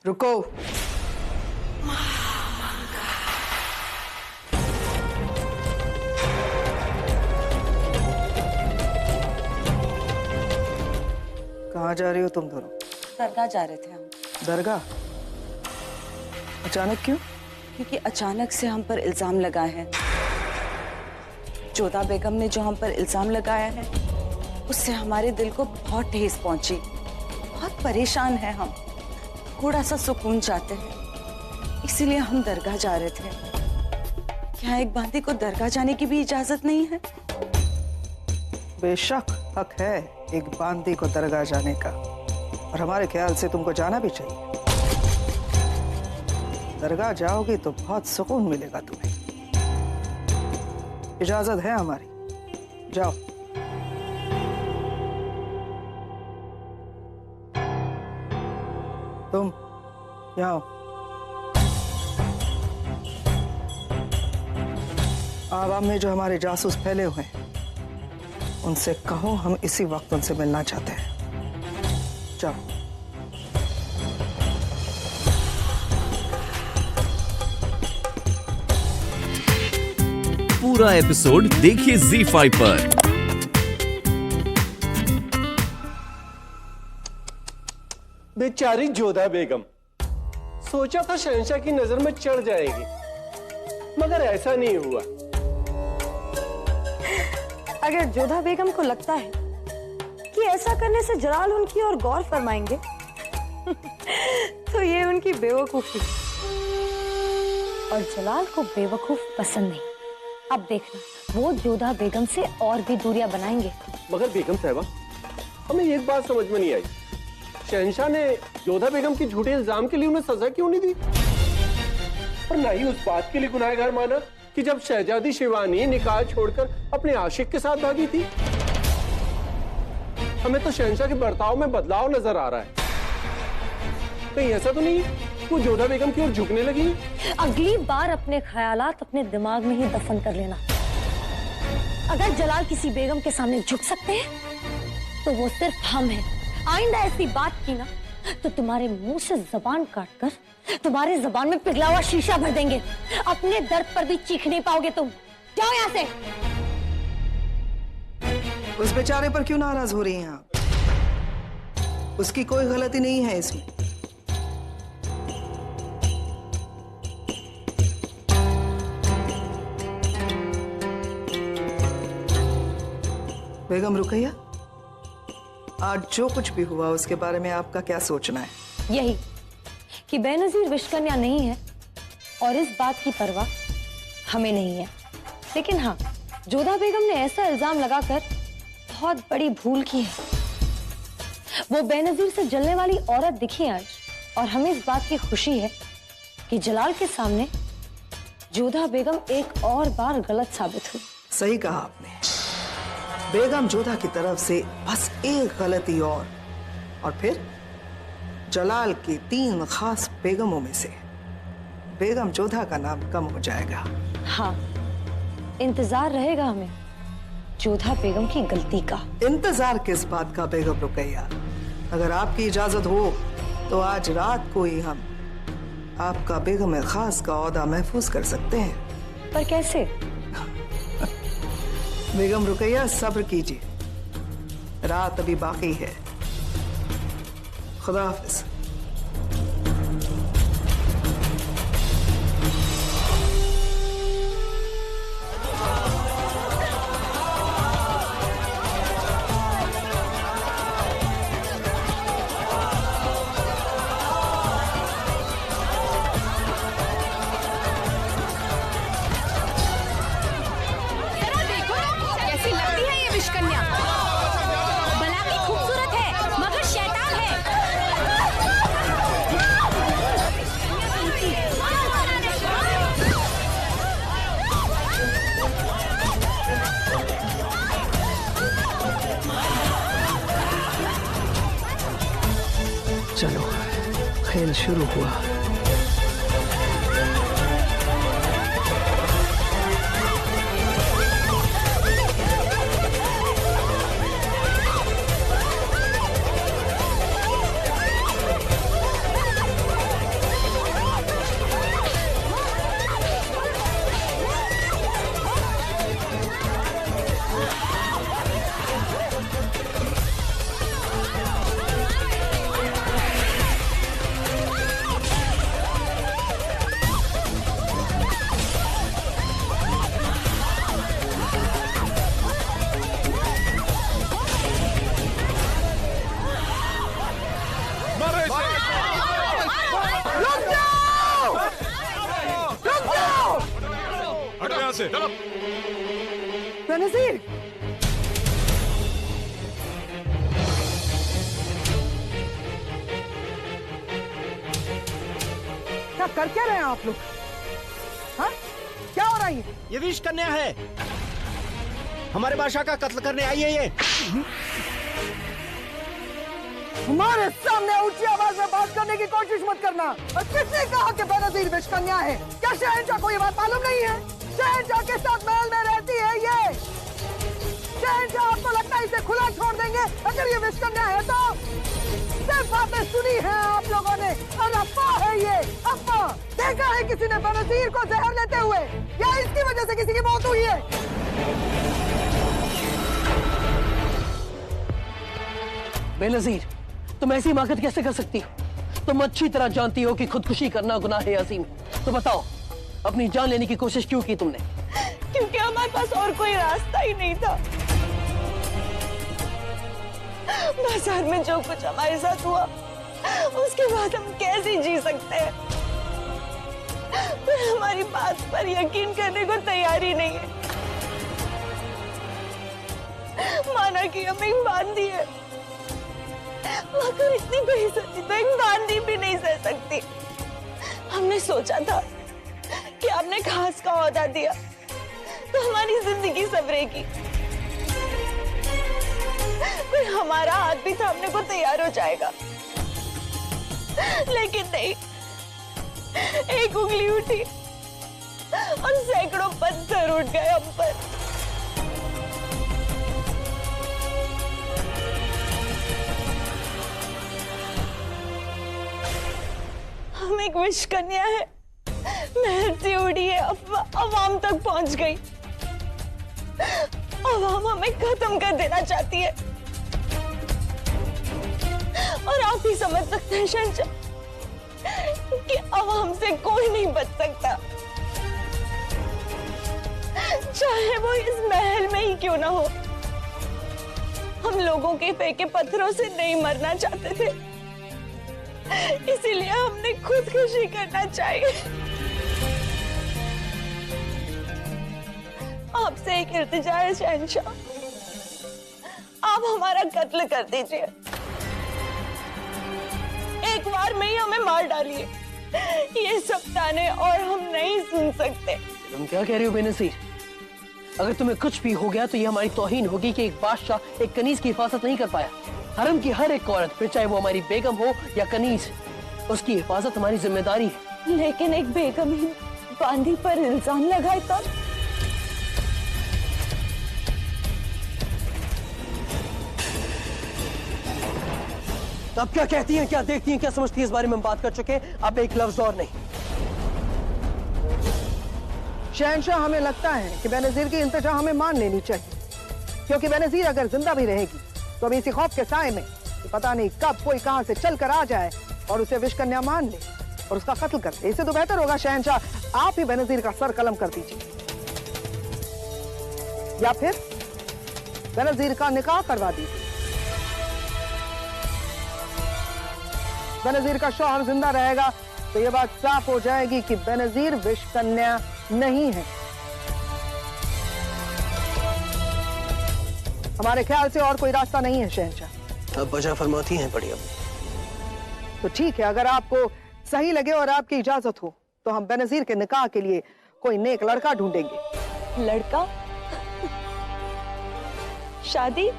रुको। कहाँ जा रही हो तुम दोनों? दरगाह जा रहे थे हम। दरगाह? अचानक क्यों? क्योंकि अचानक से हम पर इल्जाम लगा है। जोधा बेगम ने जो हम पर इल्जाम लगाया है उससे हमारे दिल को बहुत ठेस पहुंची। बहुत परेशान हैं हम, थोड़ा सा सुकून चाहते हैं, इसीलिए हम दरगाह जा रहे थे। क्या एक बांदी को दरगाह जाने की भी इजाजत नहीं है? बेशक हक है एक बांदी को दरगाह जाने का, और हमारे ख्याल से तुमको जाना भी चाहिए। दरगाह जाओगी तो बहुत सुकून मिलेगा तुम्हें। इजाजत है हमारी, जाओ। तुम यहाँ आओ। आवाम में जो हमारे जासूस फैले हुए हैं उनसे कहो हम इसी वक्त उनसे मिलना चाहते हैं। जाओ। पूरा एपिसोड देखिए ZEE5 पर। बेचारी जोधा बेगम, सोचा था शहंशाह की नजर में चढ़ जाएगी, मगर ऐसा नहीं हुआ। अगर जोधा बेगम को लगता है कि ऐसा करने से जलाल उनकी और गौर फरमाएंगे तो ये उनकी बेवकूफी। और जलाल को बेवकूफ पसंद नहीं। अब देखना वो जोधा बेगम से और भी दूरियां बनाएंगे। मगर बेगम साहबा, हमें एक बात समझ में नहीं आई, शहंशाह ने जोधा बेगम के झूठे इल्जाम के लिए उन्हें सजा क्यों नहीं दी, और ना ही उस बात के लिए गुनाहगार माना कि जब शहजादी शिवानी निकाह छोड़कर अपने आशिक के साथ भागी थी। हमें तो शहंशाह के बर्ताव में बदलाव नजर आ रहा है। कहीं ऐसा तो नहीं वो जोधा बेगम की ओर झुकने लगी? अगली बार अपने ख्यालात अपने दिमाग में ही दफन कर लेना। अगर जलाल किसी बेगम के सामने झुक सकते हैं तो वो सिर्फ हम हैं। आइंदा ऐसी बात की ना तो तुम्हारे मुंह से जबान काटकर तुम्हारे जबान में पिघला हुआ शीशा भर देंगे। अपने दर्द पर भी चीख नहीं पाओगे तुम। जाओ यहाँ से। उस बेचारे पर क्यों नाराज हो रही हैं आप? उसकी कोई गलती नहीं है इसमें। बेगम रुकैया, आज जो कुछ भी हुआ उसके बारे में आपका क्या सोचना है? यही कि बेनजीर विशकन्या नहीं है और इस बात की परवाह हमें नहीं है। लेकिन हाँ, जोधा बेगम ने ऐसा इल्जाम लगाकर बहुत बड़ी भूल की है। वो बेनजीर से जलने वाली औरत दिखी आज, और हमें इस बात की खुशी है कि जलाल के सामने जोधा बेगम एक और बार गलत साबित हुई। सही कहा आपने। बेगम जोधा की तरफ से बस एक गलती और फिर जलाल की 3 खास बेगमों में से बेगम जोधा का नाम कम हो जाएगा। हाँ, इंतजार रहेगा हमें जोधा बेगम की गलती का। इंतजार किस बात का बेगम रुकैया? अगर आपकी इजाजत हो तो आज रात को ही हम आपका बेगम खास का ओहदा महफूज कर सकते हैं। पर कैसे? बेगम रुकैया सब्र कीजिए, रात अभी बाकी है। खुदा हाफिज। चलो, खेल शुरू हुआ। यहाँ से, चलो। बेनजीर, क्या कर क्या रहे हैं आप लोग? हाँ, क्या हो रहा है? ये विश कन्या है, हमारे बादशाह का कत्ल करने आई है ये। हमारे सामने ऊंची आवाज में बात करने की कोशिश मत करना। और किसने कहा कि बेनजीर विश कन्या है? क्या शहंशाह को ये बात मालूम नहीं है? शहंशाह के साथ महल में रहती है ये। शहंशाह आपको लगता है इसे खुला छोड़ देंगे अगर ये विश कन्या है तो? सिर्फ बातें सुनी है आप लोगों ने और अफवाह है ये, अफवाह। देखा है किसी ने बेनजीर को जहर लेते हुए या इसकी वजह से किसी की मौत हुई है? बेनजीर, तुम ऐसी हिमाकत कैसे कर सकती हो? तुम अच्छी तरह जानती हो कि खुदकुशी करना गुनाह है अजीम। तो बताओ, अपनी जान लेने की कोशिश क्यों की तुमने? क्योंकि हमारे पास और कोई रास्ता ही नहीं था। बाजार में जो कुछ हमारे साथ हुआ, उसके बाद हम कैसे जी सकते हैं? कोई हमारी बात पर यकीन करने को तैयार ही नहीं है। माना कि हमें बांधी है, मगर इतनी बेइज्जती तो एक बांधी भी नहीं सह सकती। हमने सोचा था कि आपने खास का ओहदा दिया तो हमारी जिंदगी संवरेगी, कोई हमारा हाथ भी थामने को तैयार हो जाएगा। लेकिन नहीं, एक उंगली उठी और सैकड़ों पत्थर उठ गए हम पर। हम एक विश कन्या है, महल से उड़ी है, अवाम तक पहुंच गई। अवाम हमें खत्म कर देना चाहती है और आप ही समझ सकते हैं शहंशाह कि अवाम से कोई नहीं बच सकता, चाहे वो इस महल में ही क्यों ना हो। हम लोगों के फेंके पत्थरों से नहीं मरना चाहते थे, इसीलिए हमने खुदकुशी करना चाहिए। आपसे एक इल्तिजा है शहंशाह, आप हमारा कत्ल कर दीजिए, एक बार में ही हमें मार डालिए। ये सब ताने और हम नहीं सुन सकते। तुम क्या कह रही हो बेनजीर? अगर तुम्हें कुछ भी हो गया तो ये हमारी तौहीन होगी कि एक बादशाह एक कनीज की हिफाजत नहीं कर पाया। हरम की हर एक औरत, फिर चाहे वो हमारी बेगम हो या कनीज, उसकी हिफाजत हमारी जिम्मेदारी है। लेकिन एक बेगम ही बांदी पर इल्जाम लगाए तब? अब क्या कहती हैं, क्या देखती हैं, क्या समझती हैं, इस बारे में हम बात कर चुके हैं। अब एक लफ्ज और नहीं। शहंशाह, हमें लगता है कि बेनजीर की इल्तिजा हमें मान लेनी चाहिए, क्योंकि बेनजीर अगर जिंदा भी रहेगी तो अभी इसी खौफ के साए में कि पता नहीं कब कोई कहां से चल कर आ जाए और उसे विश कन्या मान ले और उसका कत्ल कर दे। इससे तो बेहतर होगा शहंशाह आप ही बेनजीर का सर कलम कर दीजिए, या फिर बेनजीर का निकाह करवा दीजिए। बेनजीर का शौहर जिंदा रहेगा तो ये बात साफ हो जाएगी कि बेनजीर विश कन्या नहीं है। हमारे ख्याल से और कोई रास्ता नहीं है शहंशाह। अब वजह फरमाती हैं बढ़िया। तो ठीक है, अगर आपको सही लगे और आपकी इजाजत हो तो हम बेनजीर के निकाह के लिए कोई नेक लड़का ढूंढेंगे। लड़का? शादी?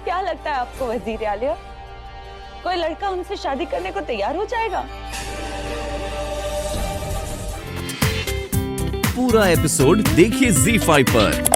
क्या लगता है आपको वजीर आलिया, कोई लड़का हमसे शादी करने को तैयार हो जाएगा? पूरा एपिसोड देखिए ZEE5 पर।